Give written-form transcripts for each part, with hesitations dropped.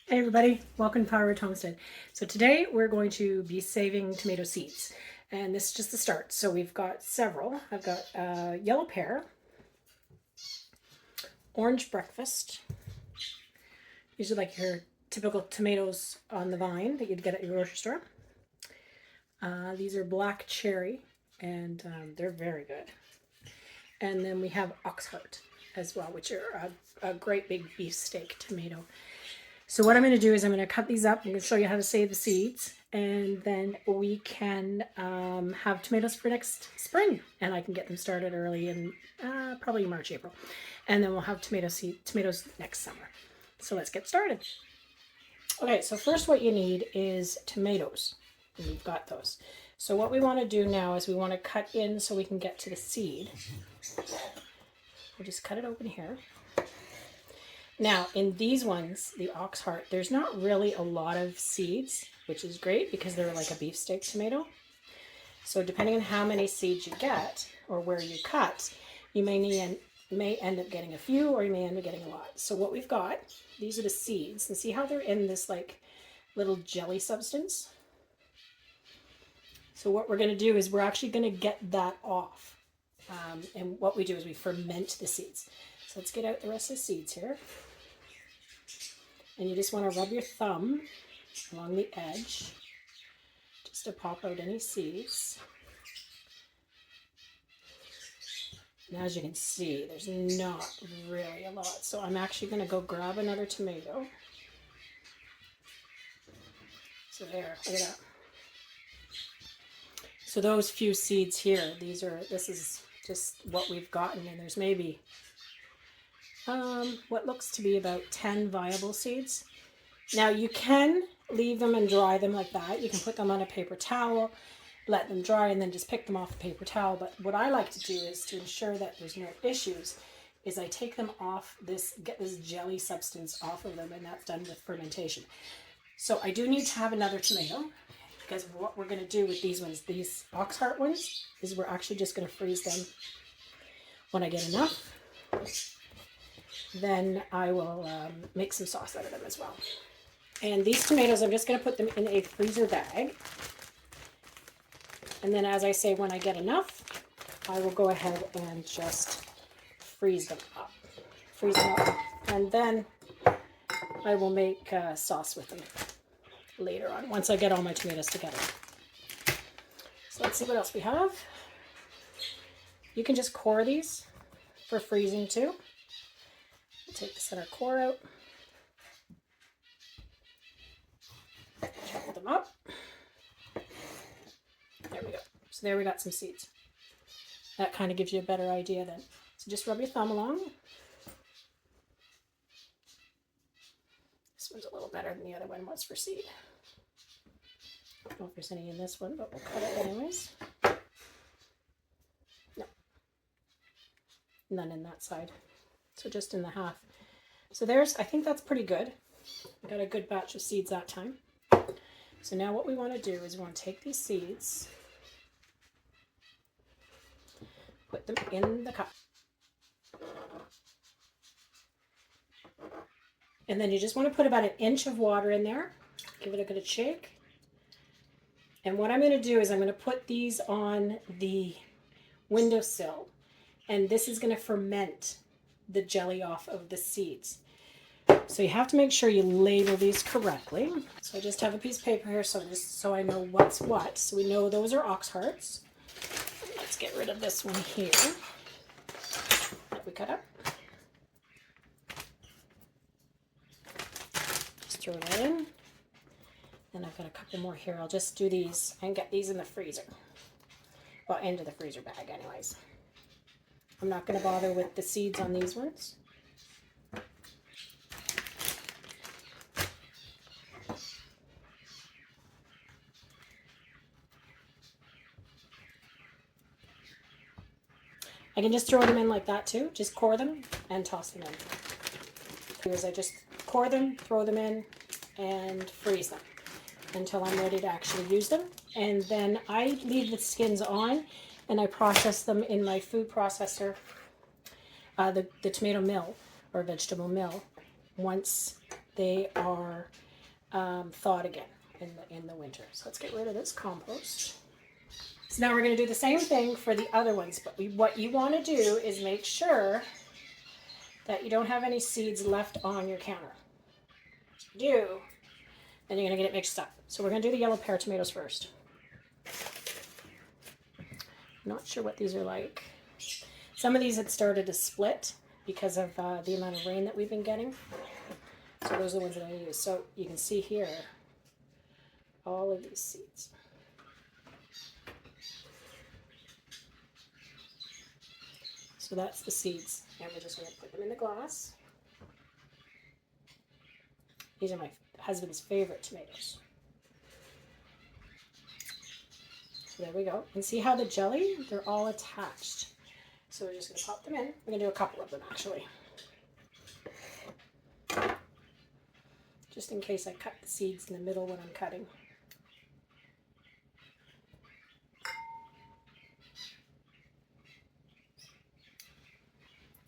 Hey everybody, welcome to Power Root Homestead. So today we're going to be saving tomato seeds, and this is just the start. So we've got several. I've got yellow pear, orange breakfast. These are like your typical tomatoes on the vine that you'd get at your grocery store. These are black cherry, and they're very good. And then we have oxheart as well, which are a great big beefsteak tomato. So what I'm going to do is I'm going to cut these up. I'm going to show you how to save the seeds, and then we can have tomatoes for next spring, and I can get them started early in probably March, April, and then we'll have tomatoes next summer. So let's get started. Okay, so first what you need is tomatoes, and we've got those. So what we want to do now is we want to cut in so we can get to the seed. We'll just cut it open here. Now, in these ones, the oxheart, there's not really a lot of seeds, which is great because they're like a beefsteak tomato. So depending on how many seeds you get or where you cut, you may end up getting a few, or you may end up getting a lot. So what we've got, these are the seeds, and see how they're in this like little jelly substance? So what we're going to do is we're actually going to get that off. And what we do is we ferment the seeds. So let's get out the rest of the seeds here. And you just want to rub your thumb along the edge just to pop out any seeds. And as you can see, there's not really a lot. So I'm actually going to go grab another tomato. So there, look at that. So those few seeds here, this is just what we've gotten, and there's maybe what looks to be about 10 viable seeds. Now you can leave them and dry them like that. You can put them on a paper towel, let them dry, and then just pick them off the paper towel. But what I like to do is to ensure that there's no issues is I take them off get this jelly substance off of them, and that's done with fermentation. So I do need to have another tomato, because what we're going to do with these ones, these oxheart ones, is we're actually just going to freeze them. When I get enough, then I will make some sauce out of them as well. And these tomatoes, I'm just going to put them in a freezer bag. And then, as I say, when I get enough, I will go ahead and just freeze them up. And then I will make sauce with them later on, once I get all my tomatoes together. So let's see what else we have. You can just core these for freezing too. Take the center core out. Chop them up. There we go. So there we got some seeds. That kind of gives you a better idea then. So just rub your thumb along. This one's a little better than the other one was for seed. I don't know if there's any in this one, but we'll cut it anyways. No. None in that side. So just in the half. So I think that's pretty good. I got a good batch of seeds that time. So now what we want to do is we want to take these seeds, put them in the cup. And then you just want to put about 1 inch of water in there. Give it a good shake. And what I'm going to do is I'm going to put these on the windowsill. And this is going to ferment the jelly off of the seeds. So you have to make sure you label these correctly. So I just have a piece of paper here so I know what's what. So we know those are oxhearts. Let's get rid of this one here that we cut up. Just throw that in. And I've got a couple more here. I'll just do these and get these in the freezer. Well, into the freezer bag anyways. I'm not going to bother with the seeds on these ones. I can just throw them in like that too. Just core them and toss them in. Here's I just core them, throw them in, and freeze them until I'm ready to actually use them. And then I leave the skins on and I process them in my food processor, the tomato mill or vegetable mill, once they are thawed again in the winter. So let's get rid of this compost. So now we're going to do the same thing for the other ones, but what you want to do is make sure that you don't have any seeds left on your counter. If you do, then you're going to get it mixed up. So we're going to do the yellow pear tomatoes first. I'm not sure what these are like. Some of these had started to split because of the amount of rain that we've been getting. So those are the ones that I use. So you can see here all of these seeds. So that's the seeds. And we're just going to put them in the glass. These are my husband's favorite tomatoes. So there we go. And see how the jelly, they're all attached. So we're just going to pop them in. We're going to do a couple of them actually. Just in case I cut the seeds in the middle when I'm cutting.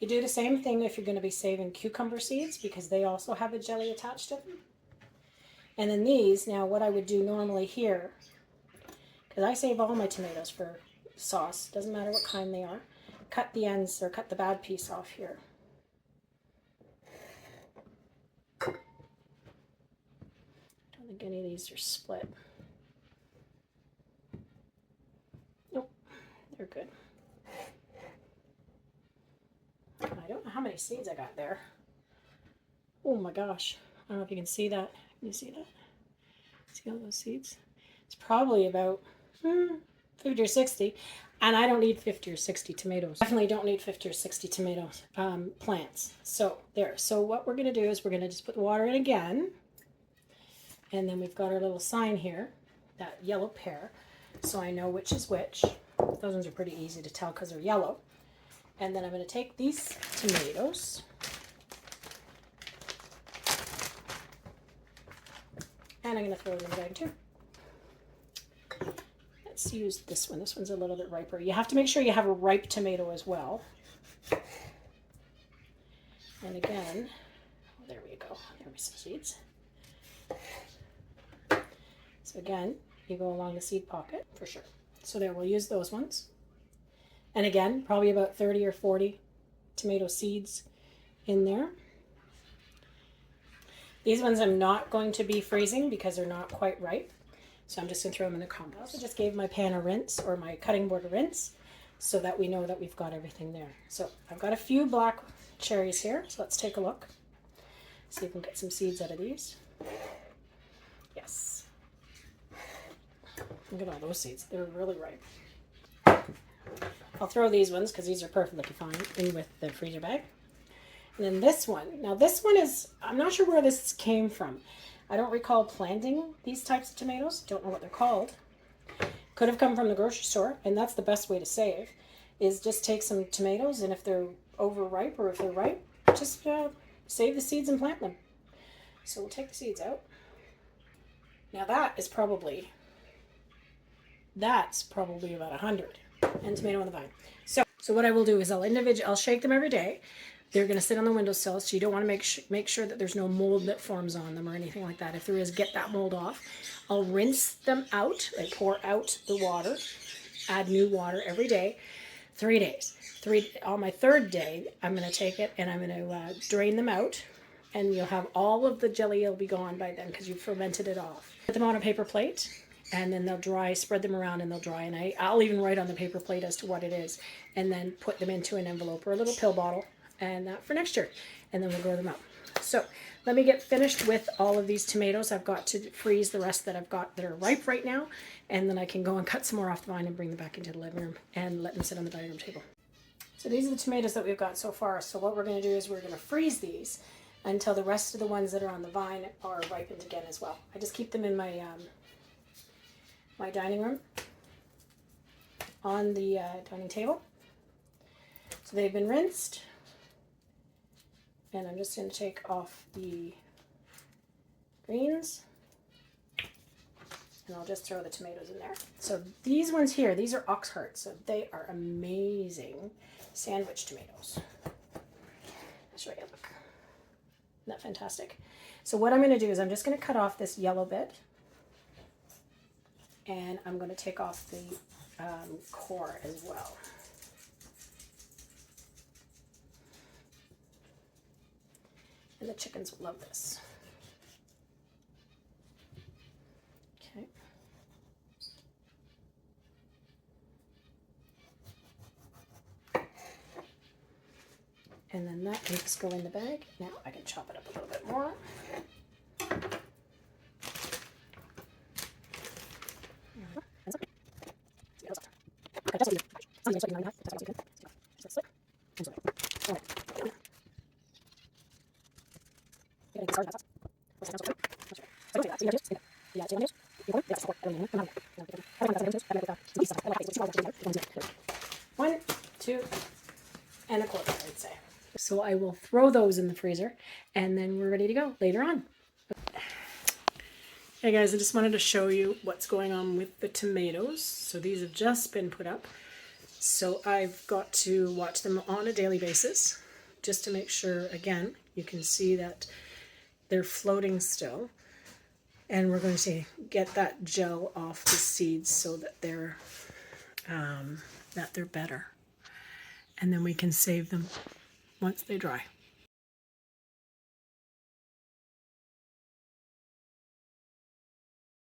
You do the same thing if you're going to be saving cucumber seeds because they also have a jelly attached to them. And then these, now what I would do normally here, because I save all my tomatoes for sauce, doesn't matter what kind they are, cut the ends or cut the bad piece off here. I don't think any of these are split. Nope, they're good. I don't know how many seeds I got there. Oh my gosh. I don't know if you can see that. Can you see that? See all those seeds? It's probably about 50 or 60. And I don't need 50 or 60 tomatoes. Definitely don't need 50 or 60 tomatoes, plants. So there. So what we're going to do is we're going to just put the water in again. And then we've got our little sign here, that yellow pear. So I know which is which. Those ones are pretty easy to tell because they're yellow. And then I'm going to take these tomatoes and I'm going to throw them in the bag too. Let's use this one. This one's a little bit riper. You have to make sure you have a ripe tomato as well. And again, there we go. There are some seeds. So again, you go along the seed pocket for sure. So there, we'll use those ones. And again, probably about 30 or 40 tomato seeds in there. These ones I'm not going to be freezing because they're not quite ripe. So I'm just going to throw them in the compost. I also just gave my pan a rinse, or my cutting board a rinse, so that we know that we've got everything there. So I've got a few black cherries here. So let's take a look. See if we can get some seeds out of these. Yes. Look at all those seeds. They're really ripe. I'll throw these ones because these are perfectly fine in with the freezer bag. And then this one. Now this one is, I'm not sure where this came from. I don't recall planting these types of tomatoes. Don't know what they're called. Could have come from the grocery store, and that's the best way to save, is just take some tomatoes, and if they're overripe or if they're ripe, just save the seeds and plant them. So we'll take the seeds out. Now that's probably about 100. And tomato on the vine. So what I will do is I'll shake them every day. They're going to sit on the windowsill, so you don't want to make sure that there's no mold that forms on them or anything like that. If there is, get that mold off. I'll rinse them out. I pour out the water, add new water every day, 3 days. On my third day, I'm going to take it and I'm going to drain them out, and you'll have all of the jelly will be gone by then because you've fermented it off. Put them on a paper plate. And then they'll dry, spread them around and they'll dry. And I'll even write on the paper plate as to what it is. And then put them into an envelope or a little pill bottle. And that for next year. And then we'll grow them up. So let me get finished with all of these tomatoes. I've got to freeze the rest that I've got that are ripe right now. And then I can go and cut some more off the vine and bring them back into the living room and let them sit on the dining room table. So these are the tomatoes that we've got so far. So what we're going to do is we're going to freeze these until the rest of the ones that are on the vine are ripened again as well. I just keep them in my my dining room on the dining table. So they've been rinsed, and I'm just going to take off the greens, and I'll just throw the tomatoes in there. So these ones here, these are ox hearts, so they are amazing sandwich tomatoes. I'll show you, look. Isn't that fantastic? So what I'm going to do is I'm just going to cut off this yellow bit, and I'm going to take off the core as well. And the chickens will love this. Okay. And then that can just go in the bag. Now I can chop it up a little bit more. One, two, and a quarter, I'd say. So I will throw those in the freezer, and then we're ready to go later on. Hey guys, I just wanted to show you what's going on with the tomatoes. So these have just been put up. So I've got to watch them on a daily basis just to make sure, again, you can see that they're floating still. And we're going to get that gel off the seeds so that they're better. And then we can save them once they dry.